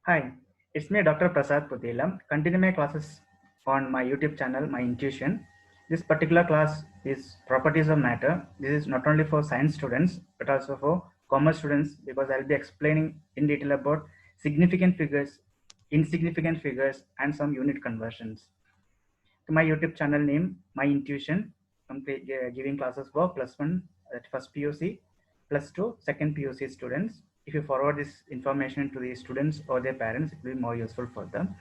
Hi, it's me, Dr. Prasad Putila. Continue my classes on my YouTube channel, My Intuition. This particular class is Properties of Matter. This is not only for science students but also for commerce students because I'll be explaining in detail about significant figures, insignificant figures, and some unit conversions. To my YouTube channel name, My Intuition, giving classes for plus one at first POC, plus two second POC students. If you forward this information to the students or their parents, it will be more useful for them.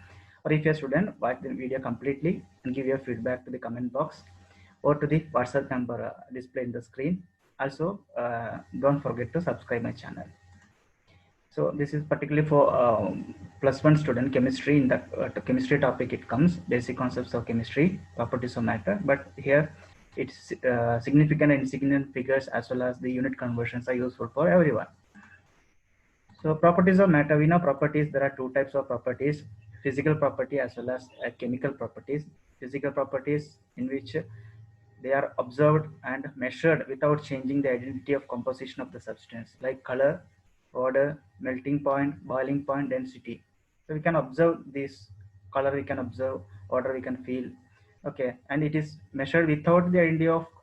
Or if you're a student, watch the video completely and give your feedback to the comment box or to the WhatsApp number displayed in the screen. Also, don't forget to subscribe my channel. So this is particularly for plus one student chemistry. In the chemistry topic, it comes basic concepts of chemistry, properties of matter. But here, it's significant and insignificant figures as well as the unit conversions are useful for everyone. So properties of matter, we know properties. There are two types of properties: physical property as well as chemical properties. Physical properties in which they are observed and measured without changing the identity of composition of the substance, like color, odor, melting point, boiling point, density. So we can observe this color, we can observe odor, we can feel. Okay, and it is measured without the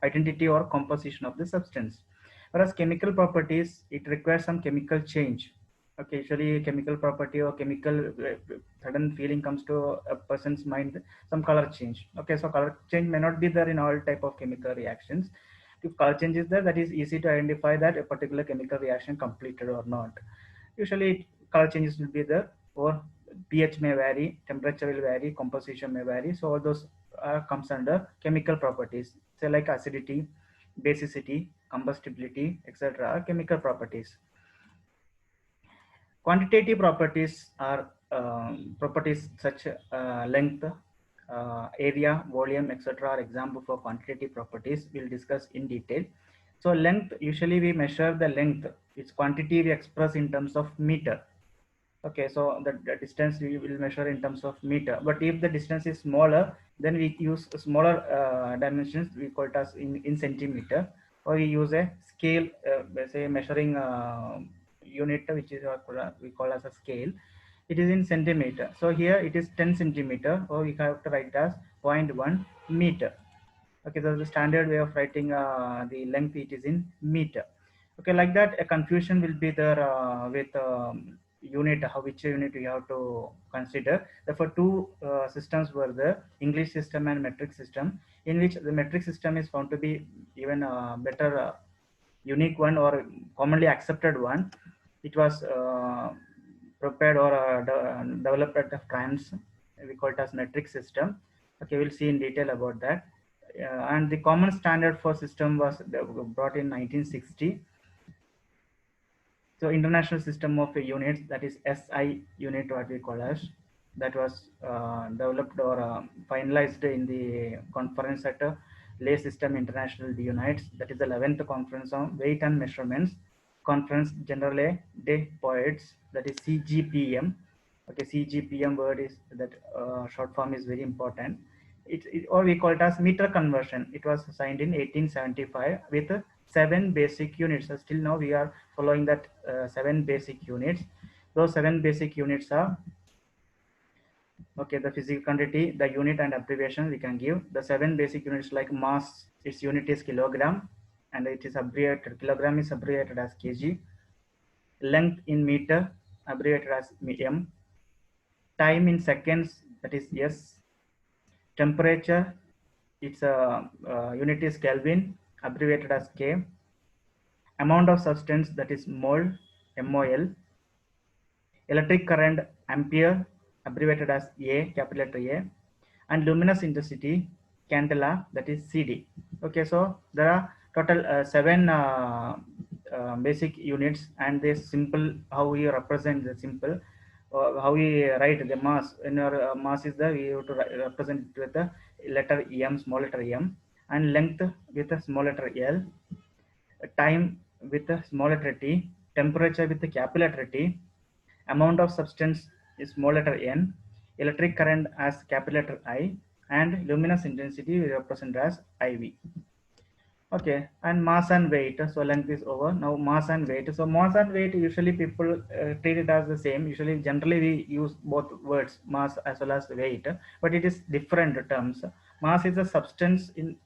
identity or composition of the substance. Whereas chemical properties, it requires some chemical change. Okay, usually chemical property or chemical sudden feeling comes to a person's mind, some color change. Okay, so color change may not be there in all type of chemical reactions. If color change is there, that is easy to identify that a particular chemical reaction completed or not. Usually color changes will be there, or pH may vary, temperature will vary, composition may vary. So all those comes under chemical properties, say like acidity, basicity, combustibility, etc. are chemical properties. Quantitative properties are properties such length, area, volume, etc. are example for quantitative properties. We'll discuss in detail. So length, usually we measure the length. Its quantity we express in terms of meter. Okay, so the distance we will measure in terms of meter. But if the distance is smaller, then we use smaller dimensions. We call it as in centimeter, or we use a scale, say measuring unit, which is we call as a scale. It is in centimeter. So here it is 10 centimeter, or we have to write as 0.1 meter. Okay, that's the standard way of writing the length. It is in meter. Okay, like that, a confusion will be there with unit, how which unit we have to consider. Therefore, two systems were the English system and metric system, in which the metric system is found to be even better, unique one or commonly accepted one. It was prepared or developed at the France. We call it as metric system. Okay, we'll see in detail about that. And the common standard for system was brought in 1960. So international system of units, that is SI unit, what we call as, that was developed or finalized in the conference at Lay System International Unites. That is the 11th conference on weight and measurements, conference generally des poets, that is CGPM. Okay, CGPM word is that short form is very important. Or we call it as meter conversion. It was signed in 1875 with 7 basic units. So still now we are following that 7 basic units. Those 7 basic units are, okay, the physical quantity, the unit and abbreviation we can give. The 7 basic units like mass, its unit is kilogram, and it is abbreviated, kilogram is abbreviated as kg. Length in meter, abbreviated as m. Time in seconds, that is s. Temperature, its unit is Kelvin, abbreviated as K. Amount of substance, that is mole, MOL. Electric current, ampere, abbreviated as A, capital letter A. And luminous intensity, candela, that is CD. Okay, so there are total 7 basic units, and this simple, how we represent the simple, how we write the mass. In our mass is the, we have to represent it with the letter M, small letter M, and length with a small letter L, time with a small letter T, temperature with the capital letter T, amount of substance is small letter n, electric current as capital letter I, and luminous intensity we represent as IV. Okay, and mass and weight. So length is over. Now mass and weight. So mass and weight usually people treat it as the same. Usually, generally we use both words, mass as well as weight, but it is different terms. Mass is a substance in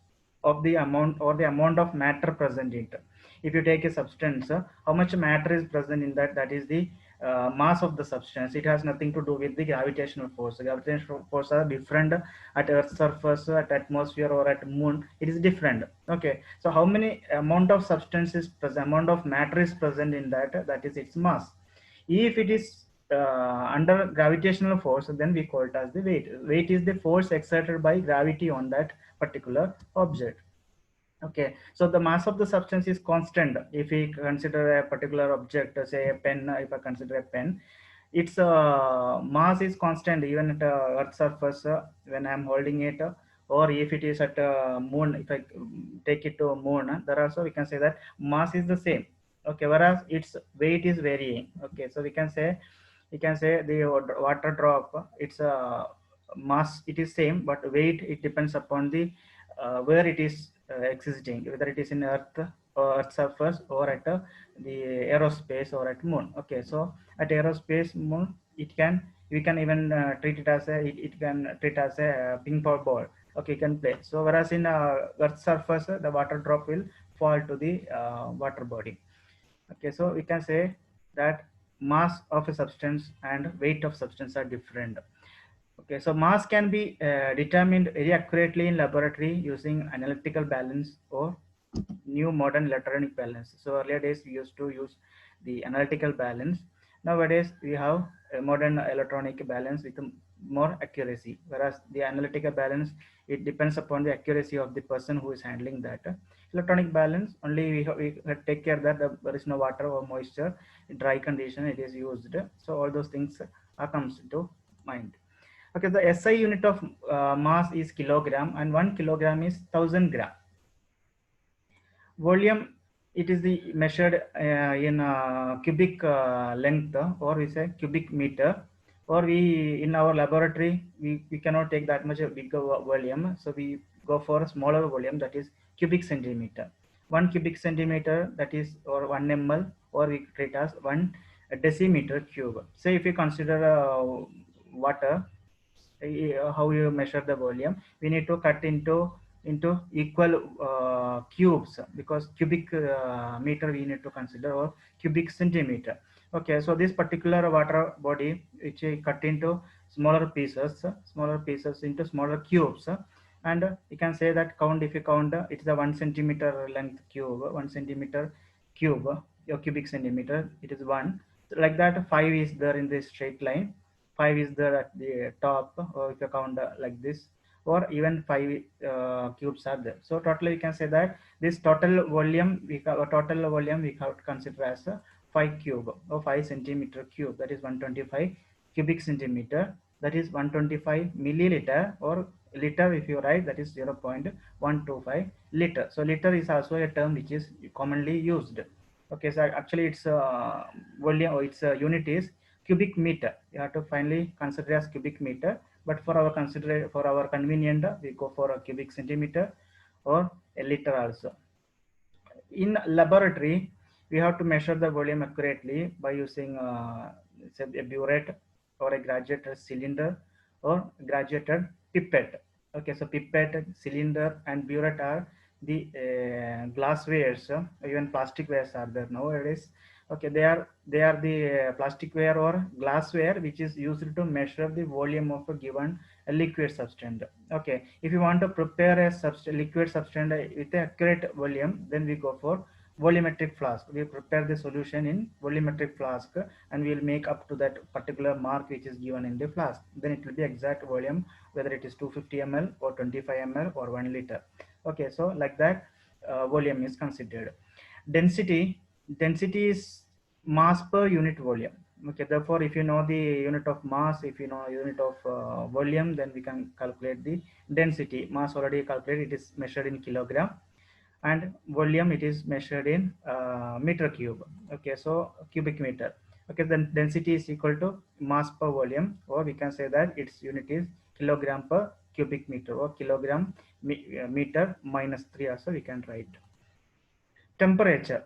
of the amount or the amount of matter present in it. If you take a substance, how much matter is present in that, that is the mass of the substance. It has nothing to do with the gravitational force. The gravitational force are different at Earth's surface, at atmosphere, or at moon. It is different. Okay, so how many amount of substance is present, amount of matter is present in that, that is its mass. If it is under gravitational force, then we call it as the weight. Weight is the force exerted by gravity on that particular object. Okay, so the mass of the substance is constant. If we consider a particular object, say a pen, if I consider a pen, its mass is constant even at Earth surface when I'm holding it, or if it is at moon, if I take it to moon, there also we can say that mass is the same. Okay, whereas its weight is varying. Okay, so we can say the water drop, its mass it is same, but weight it depends upon the where it is existing, whether it is in earth or earth surface or at the aerospace or at moon. Okay, so at aerospace moon, it can, we can even treat it as a, it can treat as a ping pong ball. Okay, you can play. So whereas in earth surface, the water drop will fall to the water body. Okay, so we can say that mass of a substance and weight of substance are different. Okay, so mass can be determined very accurately in laboratory using analytical balance or new modern electronic balance. So earlier days we used to use the analytical balance. Nowadays we have a modern electronic balance with more accuracy. Whereas the analytical balance, it depends upon the accuracy of the person who is handling that. Electronic balance only we take care that there is no water or moisture, dry condition it is used. So all those things comes into mind. Okay, the SI unit of mass is kilogram, and 1 kilogram is 1000 gram. Volume, it is the measured in cubic length, or we say cubic meter, or we in our laboratory we cannot take that much a bigger volume, so we go for a smaller volume, that is cubic centimeter. 1 cubic centimeter, that is, or 1 ml, or we treat as 1 decimeter cube. Say if you consider water, how you measure the volume, we need to cut into equal cubes, because cubic meter we need to consider, or cubic centimeter. Okay, so this particular water body, which we cut into smaller pieces into smaller cubes, and you can say that count, if you count, it's the 1 centimeter length cube, 1 centimeter cube, your cubic centimeter, it is one. Like that, 5 is there in this straight line, 5 is there at the top, or if you count like this, or even 5 cubes are there. So totally we can say that this total volume we have to consider as a 5 cube, or 5 centimeter cube, that is 125 cubic centimeter, that is 125 milliliter, or liter if you write, that is 0.125 liter. So liter is also a term which is commonly used. Okay, so actually its volume, or its unit is cubic meter. You have to finally consider as cubic meter, but for our convenient, we go for a cubic centimeter or a liter also. In laboratory, we have to measure the volume accurately by using say a burette, or a graduated cylinder, or graduated pipette. Okay, so pipette, cylinder, and burette are the glasswares, even plastic wares are there nowadays. Okay, they are the plasticware or glassware which is used to measure the volume of a given liquid substance. Okay, if you want to prepare a liquid substance with a accurate volume, then we go for volumetric flask. We prepare the solution in volumetric flask, and we will make up to that particular mark which is given in the flask. Then it will be exact volume, whether it is 250 ml or 25 ml or 1 liter. Okay, so like that, volume is considered. Density is mass per unit volume. Okay, therefore if you know the unit of mass, if you know unit of volume, then we can calculate the density. Mass already calculated, it is measured in kilogram, and volume it is measured in meter cube. Okay, so cubic meter. Okay, then density is equal to mass per volume, or we can say that its unit is kilogram per cubic meter, or kilogram meter minus 3 also we can write. Temperature.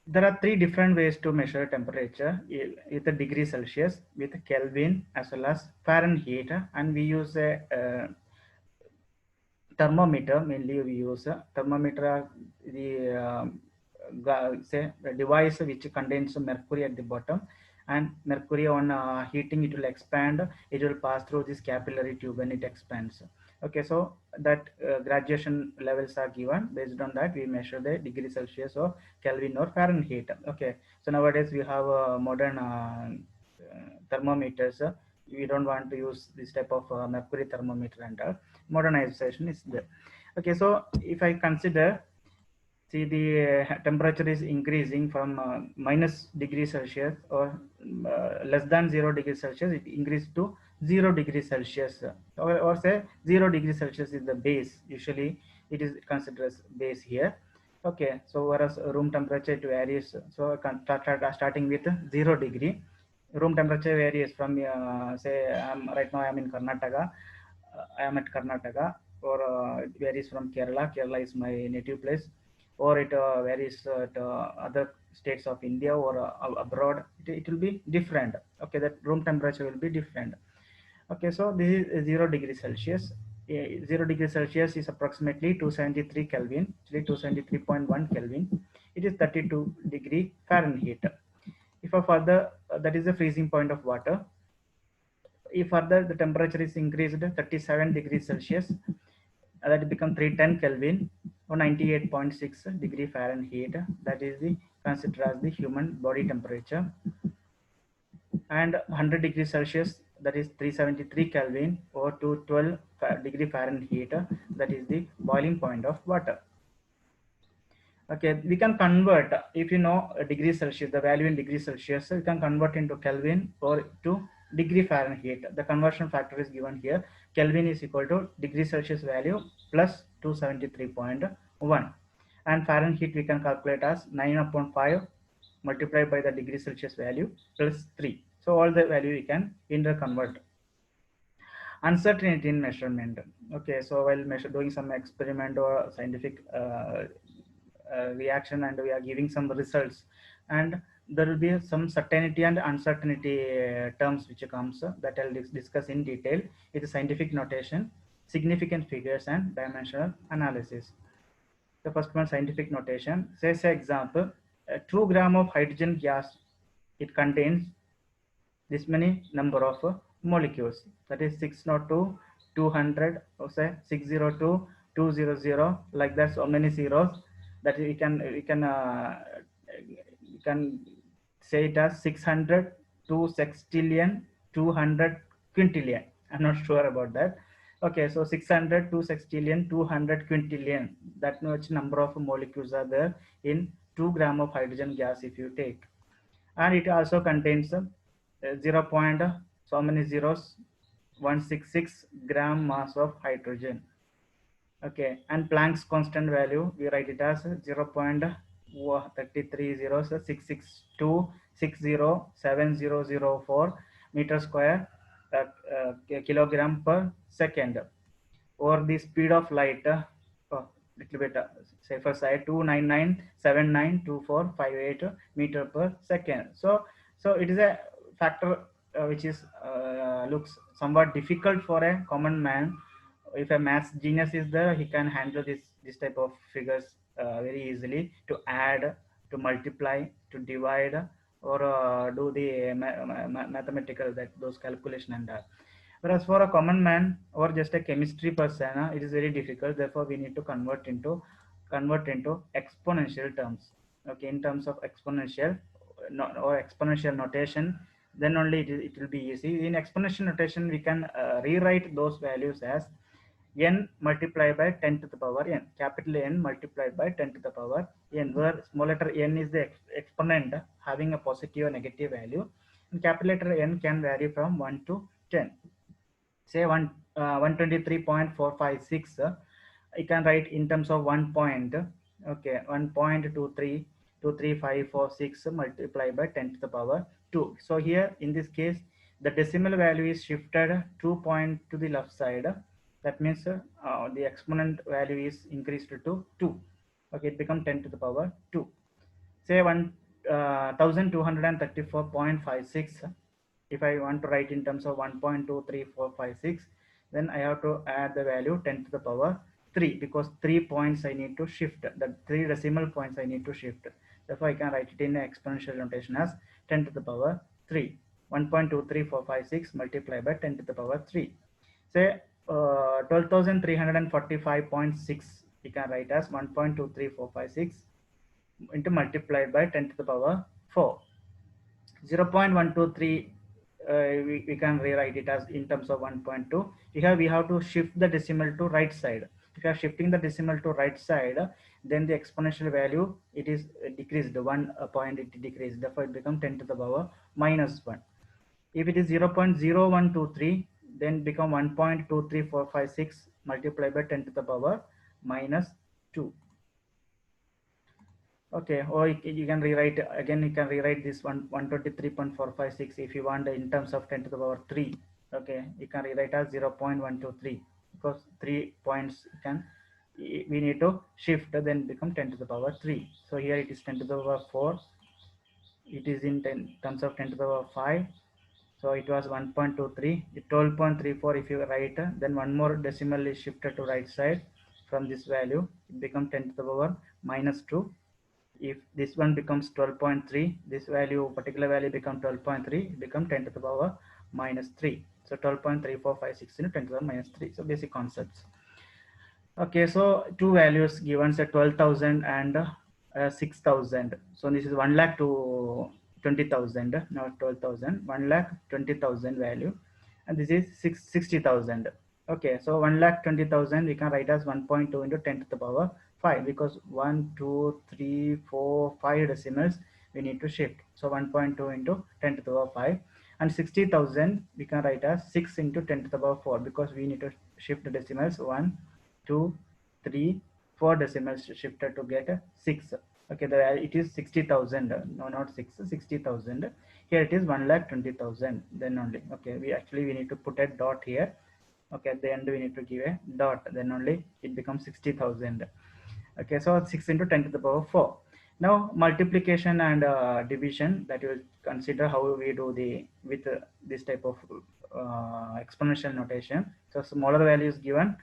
There are three different ways to measure temperature with a degree Celsius, with Kelvin as well as Fahrenheit, and we use a thermometer. Mainly we use a thermometer, the say a device which contains mercury at the bottom, and mercury on heating it will expand, it will pass through this capillary tube when it expands. Okay, so that graduation levels are given. Based on that we measure the degree Celsius or Kelvin or Fahrenheit. Okay, so nowadays we have modern thermometers. We don't want to use this type of mercury thermometer, and modernization is there. Okay, so if I consider, see the temperature is increasing from minus degree Celsius or less than 0 degree Celsius, it increased to 0 degree Celsius, or say 0 degree Celsius is the base. Usually it is considered as base here. Okay, so whereas room temperature it varies. So starting with 0 degree, room temperature varies from say right now I am in Karnataka. I am at Karnataka, or it varies from Kerala. Kerala is my native place, or it varies at other states of India or abroad. It will be different. Okay, that room temperature will be different. Okay, so this is 0 degree Celsius. 0 degree Celsius is approximately 273 Kelvin, actually 273.1 Kelvin. It is 32 degree Fahrenheit. If a further, that is the freezing point of water. If further the temperature is increased 37 degrees Celsius, that become 310 Kelvin or 98.6 degree Fahrenheit. That is the considered as the human body temperature. And 100 degrees Celsius, that is 373 Kelvin or 212 degree Fahrenheit. That is the boiling point of water. Okay, we can convert, if you know degree Celsius, the value in degree Celsius, we can convert into Kelvin or to degree Fahrenheit. The conversion factor is given here. Kelvin is equal to degree Celsius value plus 273.1, and Fahrenheit we can calculate as 9 upon 5 multiplied by the degree Celsius value plus 3. So all the value we can interconvert. Uncertainty in measurement. Okay, so while doing some experiment or scientific reaction, and we are giving some results, and there will be some certainty and uncertainty terms which comes, that I'll discuss in detail with scientific notation, significant figures, and dimensional analysis. The first one, scientific notation. Say example, a 2 gram of hydrogen gas, it contains this many number of molecules, that is 602, 200, or say 602, 200, like that, so many zeros, that we can say it as 600 to sextillion 200 quintillion. I'm not sure about that. Okay, so 600 to sextillion 200 quintillion, that much number of molecules are there in 2 gram of hydrogen gas if you take. And it also contains 0 point so many zeros, 166 gram mass of hydrogen. Okay, and Planck's constant value, we write it as 0.3360602607004 meter square kilogram per second. Or the speed of light, little bit safer side, 299792458 meter per second. So it is a factor which is looks somewhat difficult for a common man. If a math genius is there, he can handle this type of figures very easily, to add, to multiply, to divide, or do the mathematical, that those calculation and that. Whereas for a common man or just a chemistry person, it is very difficult. Therefore, we need to convert into exponential terms. Okay, in terms of exponential or exponential notation, then only it will be easy. In exponential notation, we can rewrite those values as n multiplied by 10 to the power n, capital N multiplied by 10 to the power n, where small letter n is the exponent having a positive or negative value, and capital letter N can vary from 1 to 10. Say 123.456, I can write in terms of 1 point. Okay, 1.2323546 multiplied by 10 to the power 2. So here in this case, the decimal value is shifted 2 point to the left side. That means the exponent value is increased to 2. Okay, it becomes 10 to the power 2. say 1234.56. If I want to write in terms of 1.23456, then I have to add the value 10 to the power 3, because 3 points I need to shift, the 3 decimal points I need to shift. Therefore I can write it in exponential notation as 10 to the power 3. 1.23456 multiplied by 10 to the power 3. Say 12,345.6, we can write as 1.23456 into multiplied by 10 to the power 4. 0.123, we can rewrite it as in terms of 1.2. Here we have to shift the decimal to right side. If you are shifting the decimal to right side, then the exponential value, it is decreased 1 point, it decreased, therefore it becomes 10 to the power minus 1. If it is 0.0123, then become 1.23456 multiplied by 10 to the power minus 2. Okay, or you can rewrite again, you can rewrite this 123.456 if you want in terms of 10 to the power 3. Okay, you can rewrite as 0.123, because 3 points can, we need to shift, then become 10 to the power 3. So here it is 10 to the power 4, it is in terms of 10 to the power 5. So it was 1.23, 12.34 if you write, then one more decimal is shifted to right side from this value, it becomes 10 to the power minus 2. If this one becomes 12.3, this value, particular value become 12.3, it become 10 to the power minus 3. So 12.3456 into 10 to the power minus 3. So basic concepts. Okay, so two values given, say 12,000 and 6,000. So this is 1 lakh to 20,000, not 12,000, 1 lakh 20,000 value, and this is 60,000. Okay, so 1 lakh 20,000 we can write as 1.2 into 10 to the power 5, because 1, 2, 3, 4, 5 decimals we need to shift. So 1.2 into 10 to the power 5, and 60,000 we can write as 6 into 10 to the power 4, because we need to shift the decimals 1, 2, 3, 4 decimals shifted to get 6. Okay, it is 60,000. No, not 6, 60,000. Here it is 1,20,000. Then only. Okay, we need to put a dot here. Okay, at the end we need to give a dot. Then only it becomes 60,000. Okay, so 6 into 10 to the power 4. Now multiplication and division, that you will consider how we do the with this type of exponential notation. So smaller values given,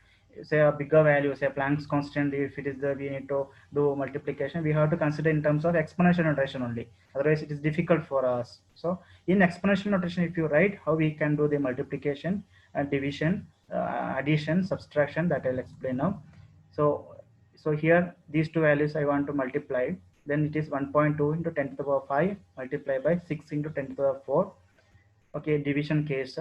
say a bigger value, say Planck's constant, if it is the, we need to do multiplication, we have to consider in terms of exponential notation only, otherwise it is difficult for us. So in exponential notation, if you write how we can do the multiplication and division, addition, subtraction, that I'll explain now. So here these two values I want to multiply, then it is 1.2 into 10 to the power 5 multiplied by 6 into 10 to the power 4. Okay, division case.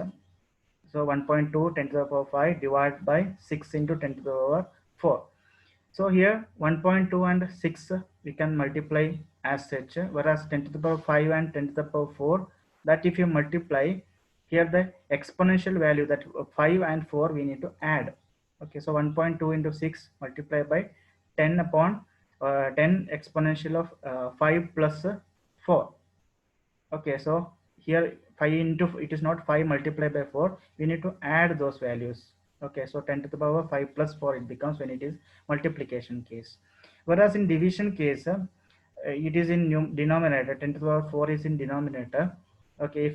So 1.2 10 to the power 5 divided by 6 into 10 to the power 4. So here 1.2 and 6 we can multiply as such, whereas 10 to the power 5 and 10 to the power 4, that if you multiply, here the exponential value, that 5 and 4 we need to add. Okay, so 1.2 into 6 multiplied by 10 upon 10 exponential of 5 plus 4. Okay, so here 5 into, it is not 5 multiplied by 4, we need to add those values. Okay, so 10 to the power 5 plus 4 it becomes when it is multiplication case. Whereas in division case, it is in denominator, 10 to the power 4 is in denominator. Okay,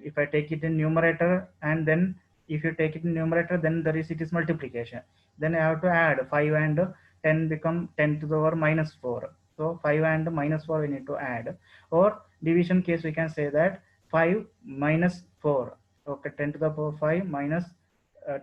if I take it in numerator, and then if you take it in numerator, then there is, it is multiplication, then I have to add 5 and 10 become 10 to the power minus 4. So 5 and minus 4 we need to add. Or division case, we can say that 5 minus 4. Okay, 10 to the power 5 minus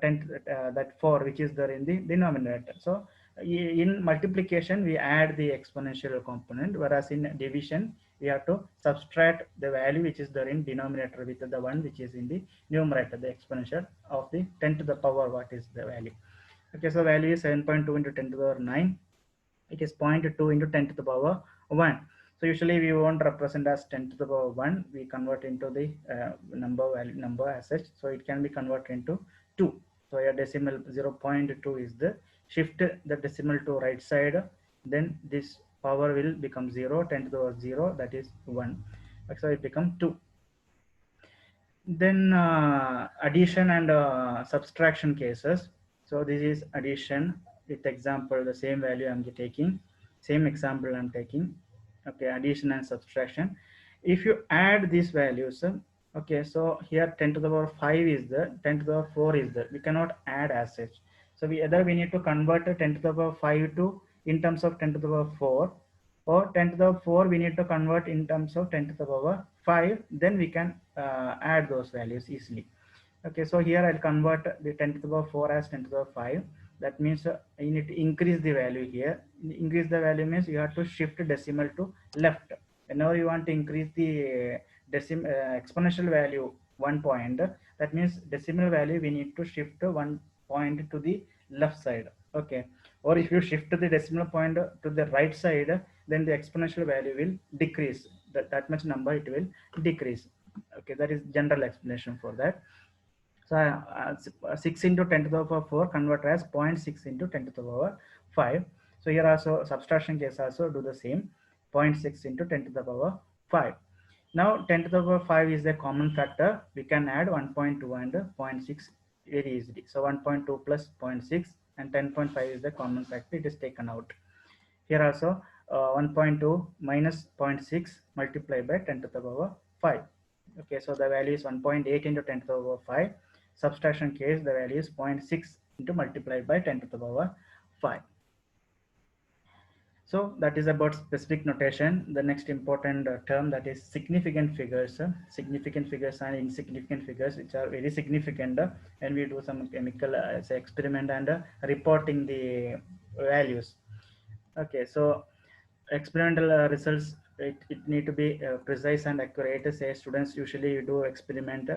10 that 4 which is there in the denominator. So in multiplication we add the exponential component, whereas in division we have to subtract the value which is there in denominator with the one which is in the numerator, the exponential of the 10 to the power what is the value. Okay, so value is 7.2 into 10 to the power 9. It is 0.2 into 10 to the power 1. So usually we won't represent as 10 to the power 1. We convert into the number as such. So it can be converted into 2. So a decimal 0.2 is the shift the decimal to right side. Then this power will become 0. 10 to the power 0, that is 1. So it becomes 2. Then addition and subtraction cases. So this is addition with example, the same value I'm taking. same example I'm taking. Okay, addition and subtraction. If you add these values, okay, so here 10 to the power 5 is there, 10 to the power 4 is there. We cannot add as such. So we need to convert 10 to the power 5 to in terms of 10 to the power 4, or 10 to the power 4 we need to convert in terms of 10 to the power 5. Then we can add those values easily. Okay, so here I'll convert the 10 to the power 4 as 10 to the power 5. That means you need to increase the value here. Increase the value means you have to shift decimal to left. Whenever you want to increase the exponential value 1 point, that means decimal value we need to shift 1 point to the left side. Okay, or if you shift the decimal point to the right side, then the exponential value will decrease. That much number it will decrease. Okay, that is general explanation for that. So 6 into 10 to the power 4 convert as 0.6 into 10 to the power 5. So here also subtraction case also do the same, 0.6 into 10 to the power 5. Now 10 to the power 5 is the common factor. We can add 1.2 and 0.6 very easily. So 1.2 plus 0.6 and 10.5 is the common factor. It is taken out. Here also 1.2 minus 0.6 multiplied by 10 to the power 5. Okay, so the value is 1.8 into 10 to the power 5. Subtraction case, the value is 0.6 into multiplied by 10 to the power 5. So that is about specific notation. The next important term, that is significant figures. Significant figures and insignificant figures, which are very significant when we do some chemical say experiment and reporting the values. Okay, so experimental results, it need to be precise and accurate. Say students usually do experiment,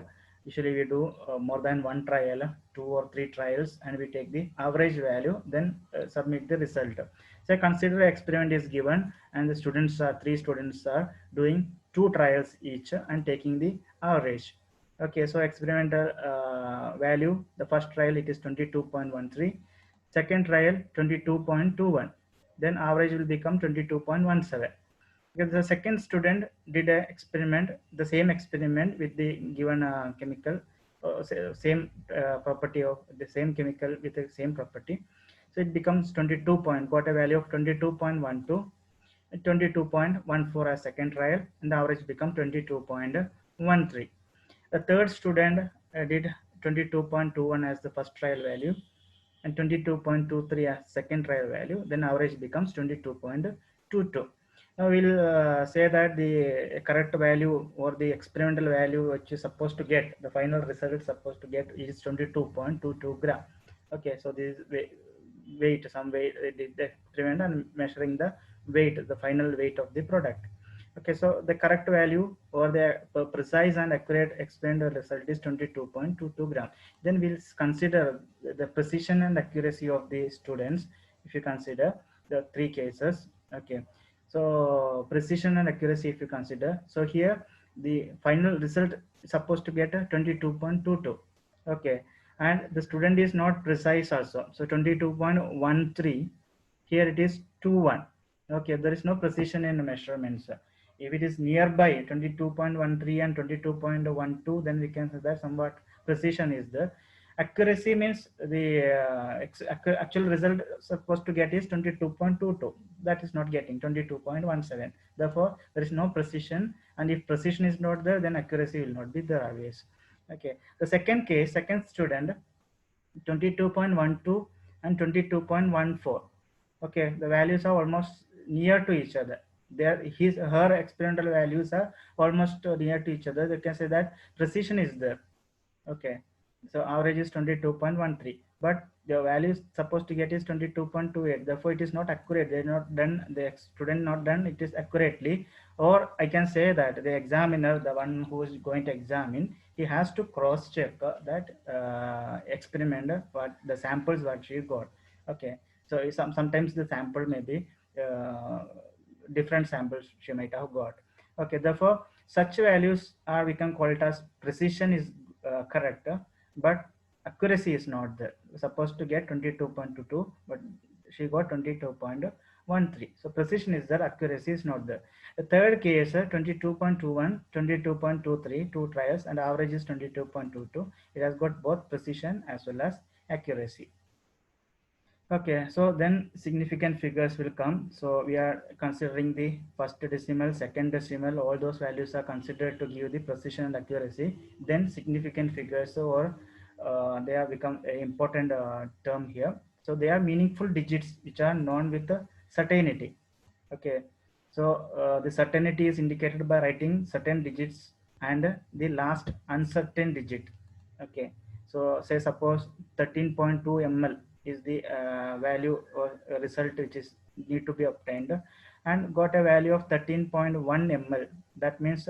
usually we do more than one trial, 2 or 3 trials, and we take the average value, then submit the result. So consider experiment is given and the students are 3 students are doing 2 trials each and taking the average. Okay, so experimental value, the first trial it is 22.13, second trial 22.21, then average will become 22.17. Because the second student did an experiment, the same experiment with the given chemical, same property of the same chemical with the same property. So it becomes 22 point, got a value of 22.12, 22.14 as second trial, and the average become 22.13. The third student did 22.21 as the first trial value and 22.23 as second trial value, then average becomes 22.22. Now we'll say that the correct value or the experimental value which is supposed to get, the final result is supposed to get is 22.22 gram. Okay, so this weight, some weight, the experiment and measuring the weight, the final weight of the product. Okay, so the correct value or the precise and accurate explained result is 22.22 gram. Then we'll consider the precision and accuracy of the students. If you consider the 3 cases, okay. So precision and accuracy, if you consider, so here the final result is supposed to get a 22.22. Okay, and the student is not precise also. So 22.13. Here it is 21. Okay, there is no precision in measurements. If it is nearby 22.13 and 22.12, then we can say that somewhat precision is there. Accuracy means the actual result supposed to get is 22.22. That is not getting 22.17. Therefore, there is no precision, and if precision is not there, then accuracy will not be there always. Okay. The second case, second student, 22.12 and 22.14. Okay, the values are almost near to each other. Her experimental values are almost near to each other. They can say that precision is there. Okay, so average is 22.13, but the value is supposed to get is 22.28. Therefore, it is not accurate. They are not done. The student not done it is accurately. Or I can say that the examiner, the one who is going to examine, he has to cross check that experiment, what the samples what she got. Okay, so sometimes the sample may be different samples she might have got. Okay, therefore such values are, we can call it as precision is correct, but accuracy is not there. Supposed to get 22.22, but she got 22.13. So precision is there, accuracy is not there. The third case, 22.21, 22.23, 2 trials, and average is 22.22. It has got both precision as well as accuracy. Okay, so then significant figures will come. So we are considering the first decimal, second decimal, all those values are considered to give the precision and accuracy. Then significant figures, or they have become an important term here. So they are meaningful digits which are known with a certainty. Okay, so the certainty is indicated by writing certain digits and the last uncertain digit. Okay, so say suppose 13.2 ml is the value or result which is need to be obtained, and got a value of 13.1 ml. That means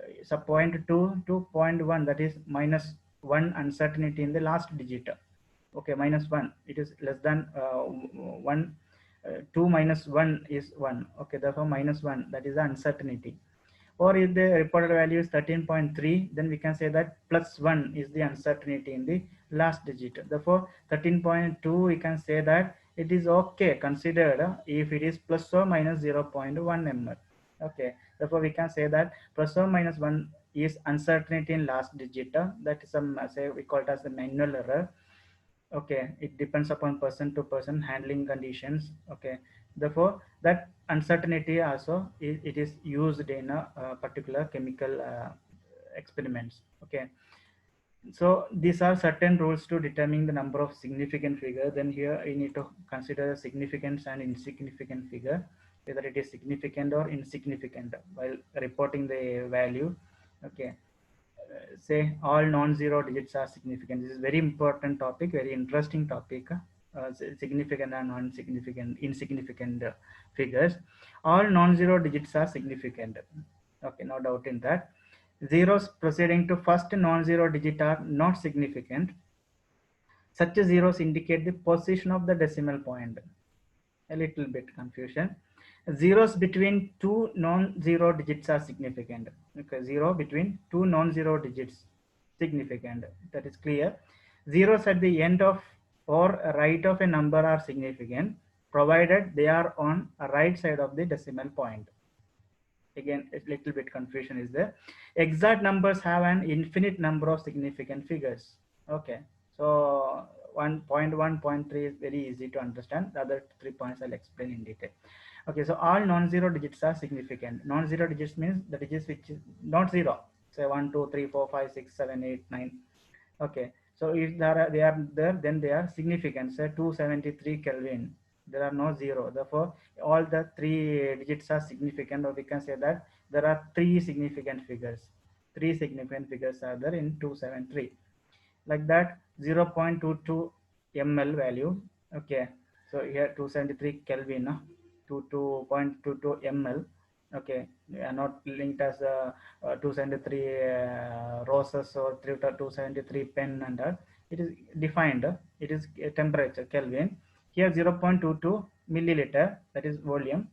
it's a 0.2 to 0.1, that is minus 1 uncertainty in the last digit. Okay, minus 1, it is less than 1. 2 minus 1 is 1. Okay, therefore minus 1, that is the uncertainty. Or if the reported value is 13.3, then we can say that plus 1 is the uncertainty in the last digit. Therefore 13.2, we can say that it is okay considered if it is plus or minus 0.1 ml. Okay, therefore we can say that plus or minus 1 is uncertainty in last digit. That is some say we call it as the manual error. Okay, it depends upon person to person handling conditions. Okay, therefore that uncertainty also it is used in a particular chemical experiments. Okay, so these are certain rules to determine the number of significant figure. Then here you need to consider significance and insignificant figure, whether it is significant or insignificant while reporting the value. Okay, say all non-zero digits are significant. This is very important topic, very interesting topic. Significant and non-significant, insignificant figures. All non-zero digits are significant. Okay, no doubt in that. Zeros proceeding to first non-zero digit are not significant. Such zeros indicate the position of the decimal point. A little bit confusion. Zeros between two non-zero digits are significant. Okay, zero between two non-zero digits significant. That is clear. Zeros at the end of or right of a number are significant, provided they are on a right side of the decimal point. Again, a little bit confusion is there. Exact numbers have an infinite number of significant figures. Okay, so 1.1.3 is very easy to understand. The other 3 points I'll explain in detail. Okay, so all non-zero digits are significant. Non-zero digits means the digits which is not zero. Say 1, 2, 3, 4, 5, 6, 7, 8, 9. Okay, so if they are there, then they are significant. Say 273 Kelvin, there are no zero. Therefore, all the three digits are significant, or we can say that there are three significant figures. Three significant figures are there in 273. Like that, 0.22 ml value. Okay, so here 273 Kelvin, 22.22 ml. Okay, they are not linked as 273 roses or 273 pen, and it is defined. It is a temperature Kelvin. Here 0.22 milliliter, that is volume.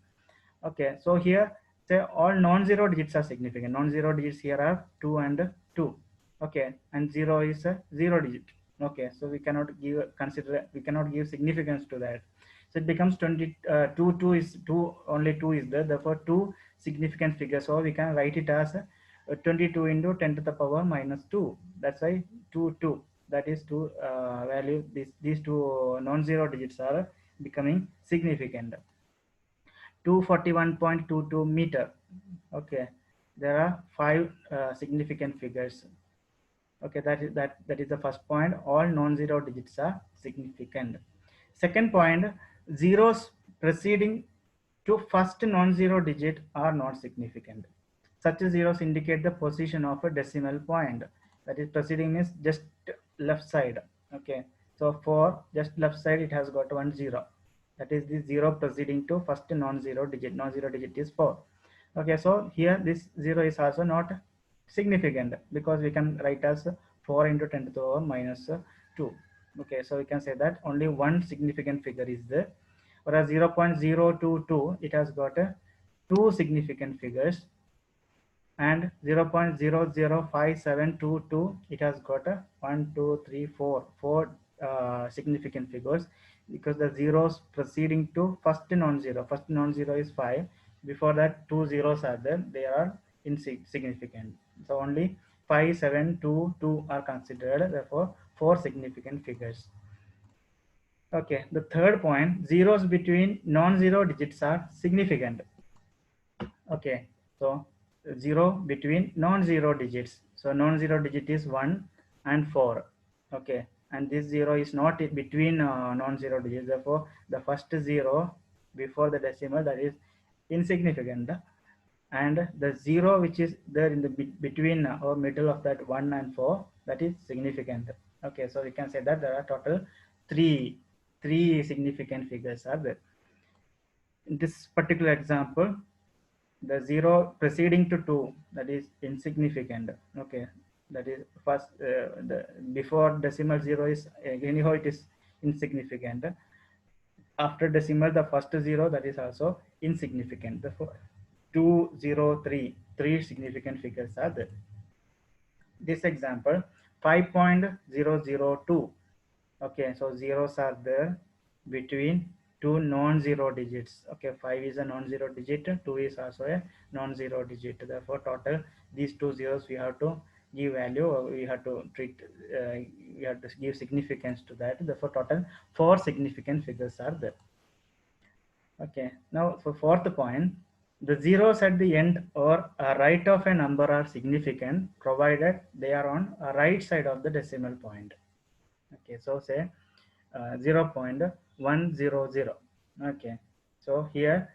Okay, so here say all non-zero digits are significant. Non-zero digits here are 2 and 2. Okay, and 0 is a 0 digit. Okay, so we cannot give significance to that. So it becomes 2 is 2, only 2 is there, therefore 2 significant figures. So we can write it as 22 into 10 to the power minus 2. That's why 2. That is two value. These two non-zero digits are becoming significant. 241.22 meter. Okay, there are five significant figures. Okay, that is the first point. All non-zero digits are significant. Second point, zeros preceding to first non-zero digit are not significant. Such zeros indicate the position of a decimal point. That is, preceding means just left side. Okay, so for just left side it has got 1 0. That is the zero preceding to first non-zero digit. Non-zero digit is 4. Okay, so here this 0 is also not significant, because we can write as 4 into 10 to the power minus 2. Okay, so we can say that only one significant figure is there, whereas 0.022 it has got two significant figures, and 0.005722 it has got a 1 2 3 4 significant figures, because the zeros preceding to first non-zero is 5. Before that, two zeros are there, they are insignificant. So only 5 7 2 2 are considered, therefore four significant figures. Okay, the third point, zeros between non-zero digits are significant. Okay, so 0 between non-zero digits. So non-zero digit is 1 and 4. Okay, and this 0 is not between non-zero digits. Therefore, the first 0 before the decimal, that is insignificant, and the 0 which is there in the between or middle of that 1 and 4, that is significant. Okay, so we can say that there are total three significant figures are there. In this particular example, the 0 preceding to 2, that is insignificant. Okay, that is first the before decimal 0 is anyhow it is insignificant. After decimal, the first 0, that is also insignificant. Therefore 203 significant figures are there. This example, 5.002. Okay, so zeros are there between two non-zero digits. Okay, 5 is a non-zero digit, 2 is also a non-zero digit. Therefore total these two zeros we have to give value, or we have to treat we have to give significance to that. Therefore total 4 significant figures are there. Okay, now for fourth point, the zeros at the end or right of a number are significant provided they are on a right side of the decimal point. Okay, so say 0.100. Okay, so here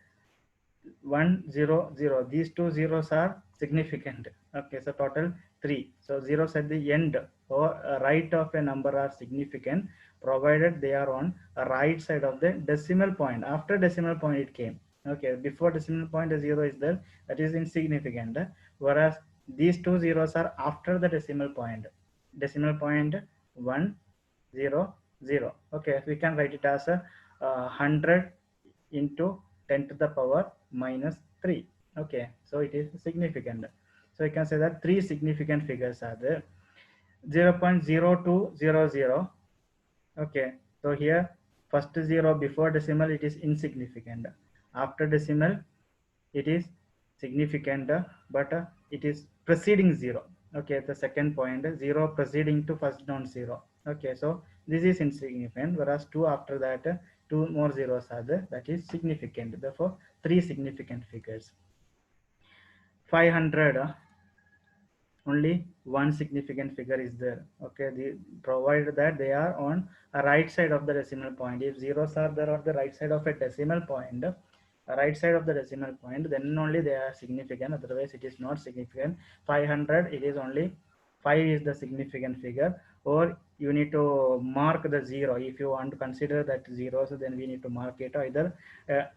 100, these two zeros are significant. Okay, so total 3. So zeros at the end or right of a number are significant provided they are on a right side of the decimal point. After decimal point it came. Okay, before decimal point the 0 is there, that is insignificant, whereas these two zeros are after the decimal point. Decimal point 1 0 0. Okay, we can write it as a 100 into 10 to the power minus 3. Okay, so it is significant. So you can say that three significant figures are there. 0.0200. Okay, so here first 0 before decimal it is insignificant. After decimal it is significant, but it is preceding 0. Okay, the second point, 0 preceding to first non-zero. Okay, so this is insignificant, whereas 2 after that, 2 more zeros are there, that is significant. Therefore three significant figures. 500, only one significant figure is there. Okay, provided that they are on a right side of the decimal point. If zeros are there on the right side of a decimal point, right side of the decimal point, then only they are significant, otherwise it is not significant. 500, it is only 5 is the significant figure, or you need to mark the 0. If you want to consider that zeros, then we need to mark it. Either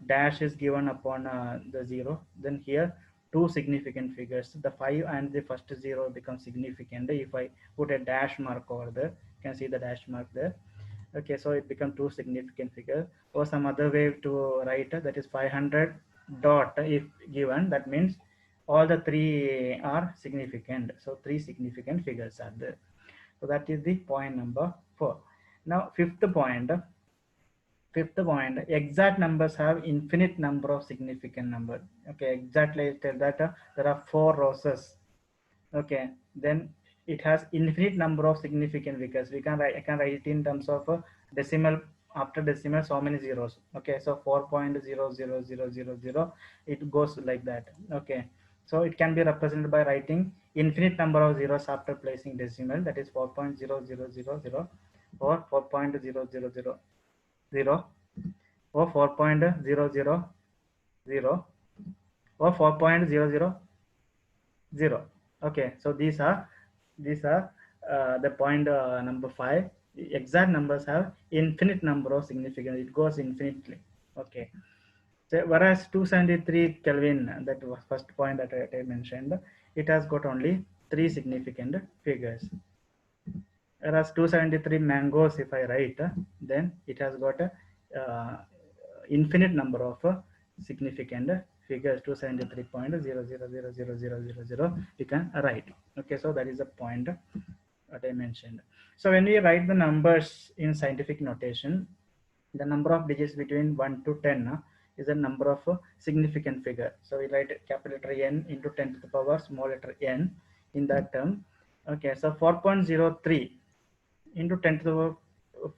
dash is given upon the 0, then here two significant figures, the 5 and the first 0 become significant. If I put a dash mark over there, you can see the dash mark there. Okay, so it become two significant figures. Or some other way to write, that is 500 dot if given, that means all the three are significant. So three significant figures are there. So that is the point number 4. Now fifth point, exact numbers have infinite number of significant number. Okay, exactly I tell that there are 4 roses. Okay, then it has infinite number of significant figures. We can write, I can write it in terms of decimal. After decimal so many zeros. Okay, so 4.00000, it goes like that. Okay, so it can be represented by writing infinite number of zeros after placing decimal, that is 4.0000 or 4.0000 or 4.000 or 4.000. Okay, so these are the point number 5. Exact numbers have infinite number of significant, it goes infinitely. Okay, so whereas 273 Kelvin, that was first point that I mentioned, it has got only 3 significant figures. Whereas 273 mangoes, if I write, then it has got a infinite number of significant figures. 273.0000000 you can write. Okay, so that is the point that I mentioned. So when we write the numbers in scientific notation, the number of digits between 1 to 10 is the number of significant figure. So we write capital letter N into 10 to the power small letter n in that term. Okay, so 4.03 into 10 to the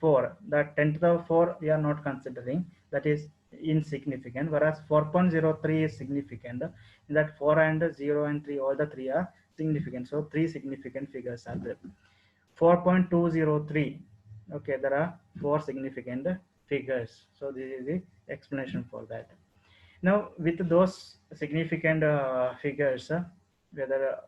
4, the 10 to the 4 we are not considering, that is insignificant, whereas 4.03 is significant. In that 4 and 0 and 3, all the three are significant. So three significant figures are there. 4.203, okay, there are four significant figures. So this is the explanation for that. Now with those significant figures, whether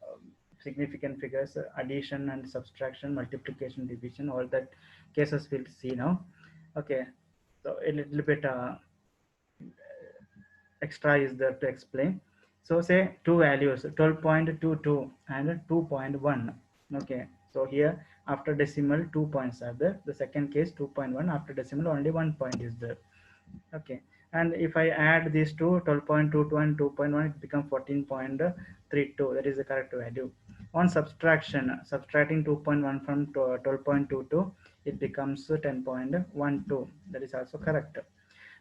significant figures, addition and subtraction, multiplication, division, all that cases we'll see now. Okay, so a little bit extra is there to explain. So say two values, 12.22 and 2.1. Okay, so here after decimal 2 points are there. The second case 2.1, after decimal only 1 point is there. Okay, and if I add these two, 12.22 and 2.1, it becomes 14.32. That is the correct value. On subtraction, subtracting 2.1 from 12.22, it becomes 10.12. That is also correct.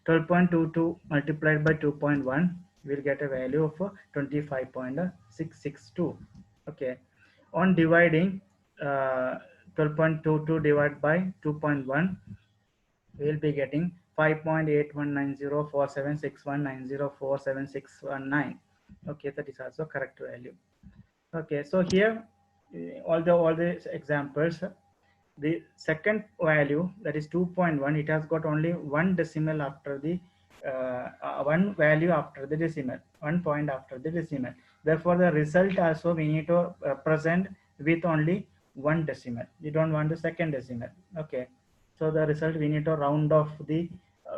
12.22 multiplied by 2.1, we'll get a value of 25.662. Okay, on dividing, 12.22 divided by 2.1, we will be getting 5.8190476190476119. Okay, that is also correct value. Okay, so here all the examples, the second value, that is 2.1, it has got only one decimal after the one value after the decimal, 1 point after the decimal. Therefore the result also we need to present with only one decimal. We don't want the second decimal. Okay, so the result we need to round off the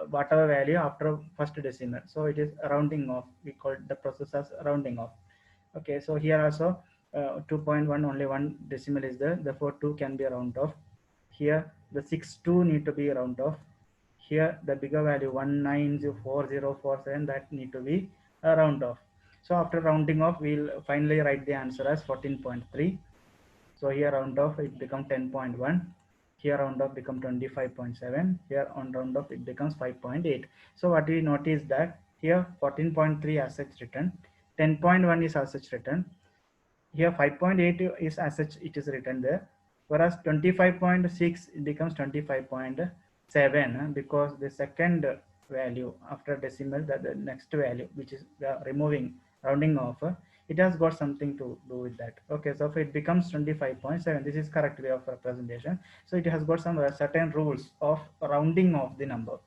whatever value after first decimal. So it is rounding off. We call the process as rounding off. Okay, so here also 2.1 only one decimal is there, therefore 2 can be round off. Here the 62 need to be round off. Here the bigger value 194047, that need to be round off. So after rounding off, we'll finally write the answer as 14.3. So here round off it becomes 10.1. Here round off become 25.7. Here on round off it becomes 5.8. So what we notice that here 14.3 as such written, 10.1 is as such written. Here 5.8 is as such it is written there, whereas 25.6 becomes 25.7 because the second value after decimal, that the next value which is removing, rounding off, it has got something to do with that. Okay, so if it becomes 25.7, this is correct way of representation. So it has got some certain rules of rounding off the number.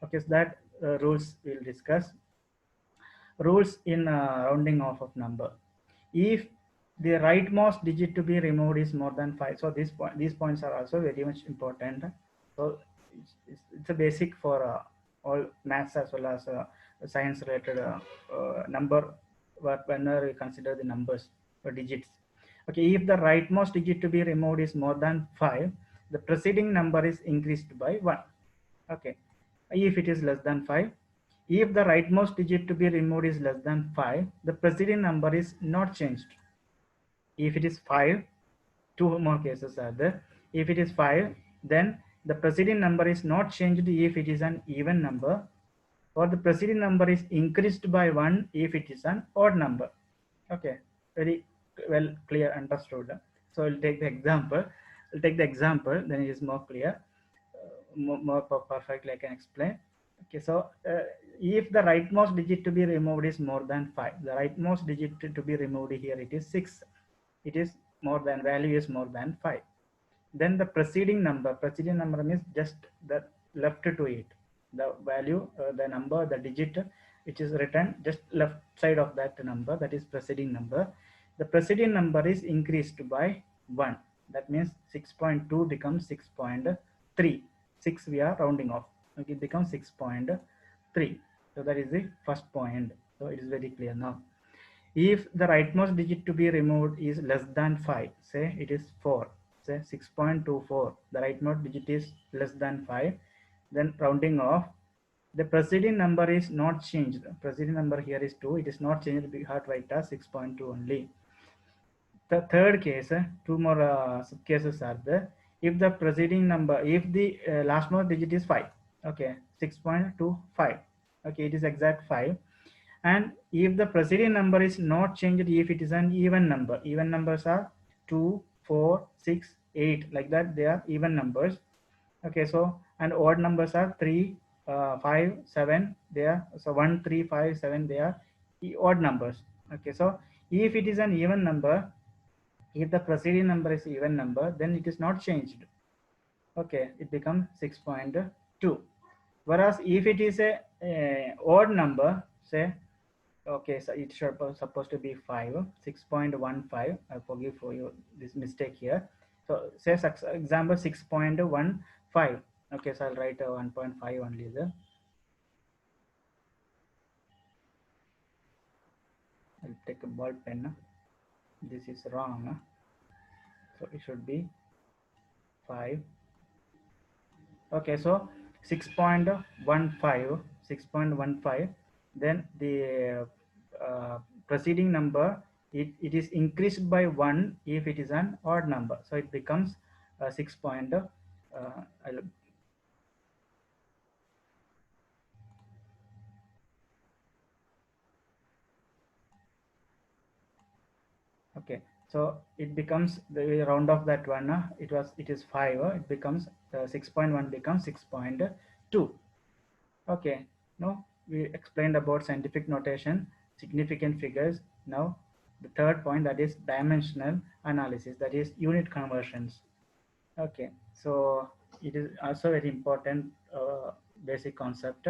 Okay, so that rules we'll discuss. Rules in rounding off of number. If the rightmost digit to be removed is more than 5, so these points are also very much important. So it's a basic for all maths as well as science related number, whenever we consider the numbers or digits. Okay, if the rightmost digit to be removed is more than 5, the preceding number is increased by 1. Okay, if it is less than 5, if the rightmost digit to be removed is less than 5, the preceding number is not changed. If it is 5, two more cases are there. If it is 5, then the preceding number is not changed if it is an even number, or the preceding number is increased by 1 if it is an odd number. Okay, very well clear, understood. So I'll take the example. Then it is more clear, more perfectly I can explain. Okay, so if the rightmost digit to be removed is more than 5, the rightmost digit to be removed here, it is 6. It is more than, value is more than 5. Then the preceding number means just the left to it, the value, the number, the digit which is written just left side of that number, that is preceding number. The preceding number is increased by 1. That means 6.2 becomes 6.3. 6 we are rounding off. Okay, it becomes 6.3. So that is the first point. So it is very clear now. If the rightmost digit to be removed is less than 5, say it is 4, say 6.24, the rightmost digit is less than 5, then rounding off, the preceding number is not changed. The preceding number here is 2, it is not changed, we have to write as 6.2 only. The third case, two more cases are there. If the preceding number, if the lastmost digit is 5, okay, 6.25, okay, it is exact 5. And if the preceding number is not changed, if it is an even number, even numbers are 2, 4, 6, 8, like that, they are even numbers. Okay, so and odd numbers are 3, 5, 7. They are so 1, 3, 5, 7. They are odd numbers. Okay, so if it is an even number, if the preceding number is even number, then it is not changed. Okay, it becomes 6.2. Whereas if it is a odd number, say, okay, so it should supposed to be 5, 6.15. I forgive for you this mistake here. So say example 6.15. Okay, so I'll write a 1.5 only there. I'll take a ball pen. This is wrong. So it should be 5. Okay, so 6.15, 6.15. Then the preceding number, it is increased by 1 if it is an odd number. So it becomes 6. Okay, so it becomes the round of that one. It is 5. It becomes 6.1 becomes 6.2. Okay, now we explained about scientific notation, significant figures. Now the third point, that is dimensional analysis, that is unit conversions. Okay, so it is also very important basic concept.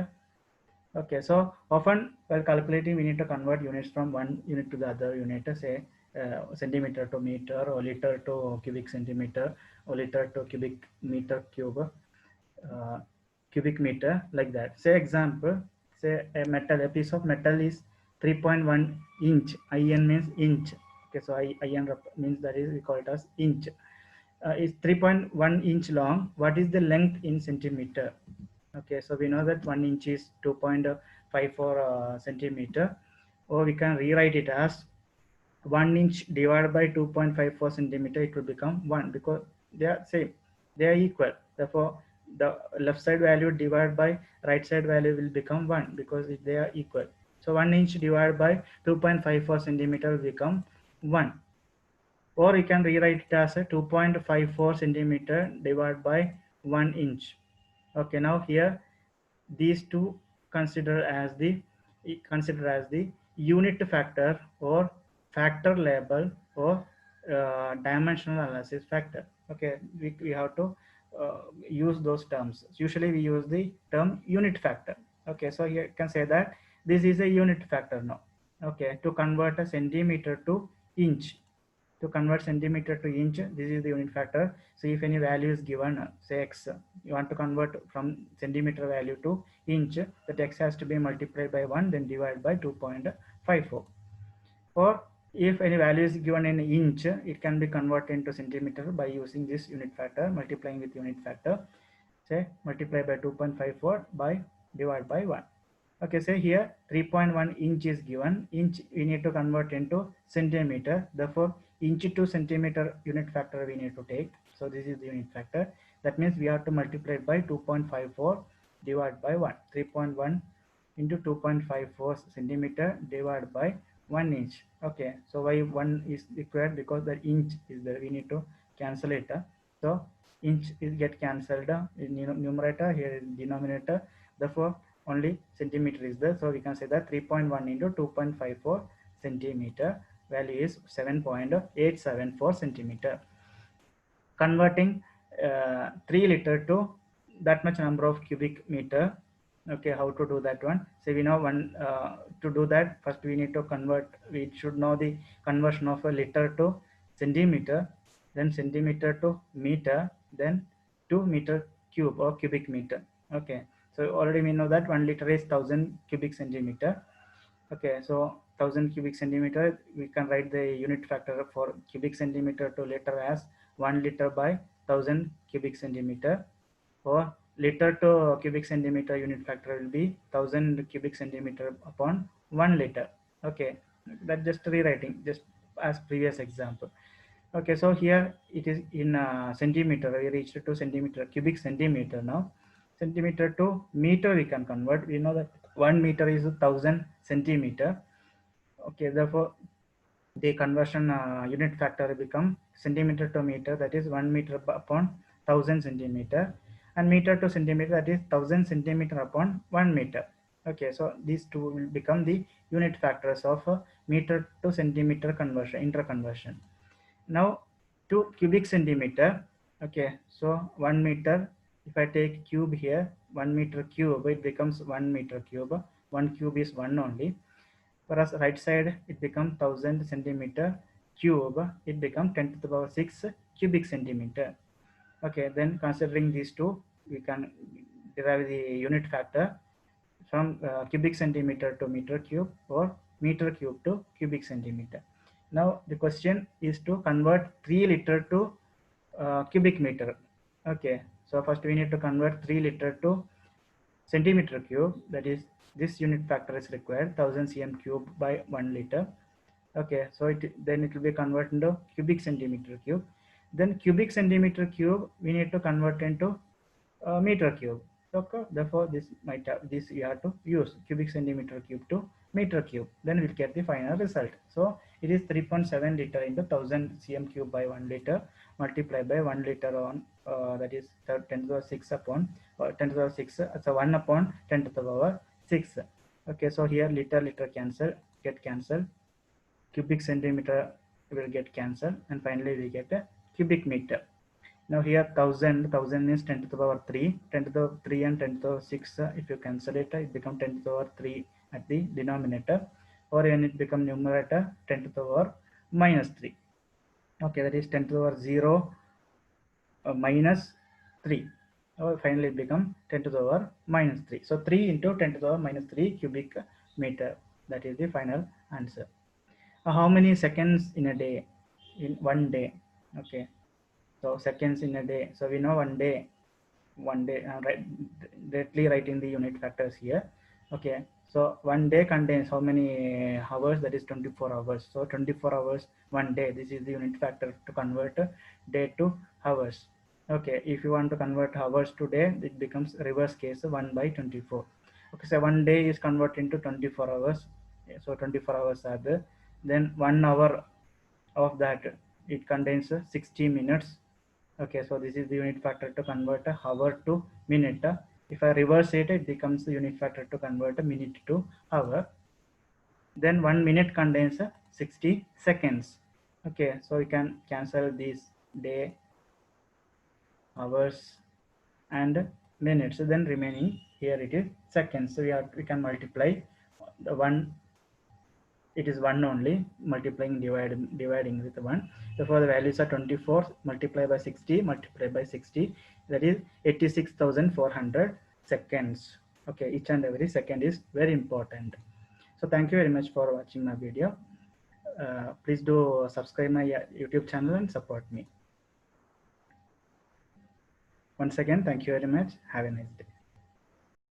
Okay, so often while calculating, we need to convert units from one unit to the other unit, say centimeter to meter, or liter to cubic centimeter, or liter to cubic meter cube, uh, cubic meter, like that. Say example, say a piece of metal is 3.1 inch. In means inch. Okay, so in means, that is we call it as inch. Is 3.1 inch long. What is the length in centimeter? Okay, so we know that 1 inch is 2.54 centimeter, or we can rewrite it as 1 inch divided by 2.54 centimeter. It will become 1, because they are same, they are equal. Therefore the left side value divided by right side value will become 1, because they are equal. So 1 inch divided by 2.54 centimeter will become 1. Or you can rewrite it as a 2.54 centimeter divided by 1 inch. Okay, now here these two consider as the unit factor, or factor label, or dimensional analysis factor. Okay, we have to use those terms. Usually we use the term unit factor. Okay, so you can say that this is a unit factor now. Okay, to convert a centimeter to inch, to convert centimeter to inch, this is the unit factor. So if any value is given, say x, you want to convert from centimeter value to inch, that x has to be multiplied by 1, then divided by 2.54. Or if any value is given in inch, it can be converted into centimeter by using this unit factor, multiplying with unit factor. Say multiply by 2.54 by divided by 1. Okay, say here 3.1 inch is given. Inch we need to convert into centimeter. Therefore, inch to centimeter unit factor we need to take. So this is the unit factor. That means we have to multiply it by 2.54 divided by 1. 3.1 into 2.54 centimeter divided by 1 inch. Okay, so why 1 is required? Because the inch is there. We need to cancel it. So inch is get cancelled in numerator, here is denominator. Therefore only centimeter is there, so we can say that 3.1 into 2.54 centimeter, value is 7.874 centimeter. Converting 3 liter to that much number of cubic meter. Okay, how to do that one? So we know one, to do that, first we need to convert, we should know the conversion of a liter to centimeter, then centimeter to meter, then to meter cube or cubic meter. Okay, so already we know that 1 liter is 1000 cubic centimeter. Okay, so 1000 cubic centimeter, we can write the unit factor for cubic centimeter to liter as 1 liter by 1000 cubic centimeter, or liter to cubic centimeter unit factor will be 1000 cubic centimeter upon 1 liter. Okay, that just rewriting, just as previous example. Okay, so here it is in centimeter, we reached to centimeter, cubic centimeter. Now centimeter to meter we can convert. We know that 1 meter is 1000 centimeter. Okay, therefore the conversion unit factor become centimeter to meter, that is 1 meter upon 1000 centimeter. and meter to centimeter, that is 1000 centimeter upon 1 meter. Okay, so these two will become the unit factors of meter to centimeter conversion, interconversion. Now to cubic centimeter. Okay, so 1 meter, if I take cube here, 1 meter cube, it becomes 1 meter cube. 1 cube is 1 only. Whereas right side it becomes 1000 centimeter cube, it becomes 10 to the power 6 cubic centimeter. Okay, then considering these two, we can derive the unit factor from cubic centimeter to meter cube, or meter cube to cubic centimeter. Now the question is to convert 3 liter to cubic meter. Okay, so first we need to convert 3 liter to centimeter cube, that is this unit factor is required, 1000 cm cube by 1 liter. Okay, so then it will be converted into cubic centimeter cube. Then cubic centimeter cube we need to convert into meter cube. Okay, therefore this you have to use cubic centimeter cube to meter cube. Then we'll get the final result. So it is 3.7 liter into 1000 cm cube by 1 liter multiplied by 1 liter on that is 10 to the power 6 upon 10 to the power 6. So 1 upon 10 to the power 6. Okay, so here liter get cancelled. Cubic centimeter will get cancelled, and finally we get a cubic meter. Now here 1000 is 10 to the power 3, 10 to the power 3 and 10 to the power 6. If you cancel it, it becomes 10 to the power 3 at the denominator, or when it becomes numerator 10 to the power minus 3. Okay, that is 10 to the power 0 minus 3. Or finally it becomes 10 to the power minus 3. So 3 into 10 to the power minus 3 cubic meter. That is the final answer. How many seconds in a day? In 1 day. Okay, so seconds in a day. So we know 1 day, directly writing the unit factors here. Okay, so 1 day contains how many hours? That is 24 hours. So 24 hours 1 day, this is the unit factor to convert day to hours. Okay, if you want to convert hours to day, it becomes reverse case 1 by 24. Okay, so 1 day is converted into 24 hours. So 24 hours are there. Then 1 hour of that, it contains 60 minutes. Okay, so this is the unit factor to convert a hour to minute. If I reverse it, it becomes the unit factor to convert a minute to hour. Then 1 minute contains 60 seconds. Okay, so we can cancel these day, hours and minutes. So then remaining here it is seconds. So we can multiply the one. It is 1 only, multiplying dividing with 1. Therefore the values are 24 multiplied by 60 multiplied by 60, that is 86,400 seconds. Okay, each and every second is very important. So thank you very much for watching my video. Please do subscribe my YouTube channel and support me. Once again, thank you very much. Have a nice day.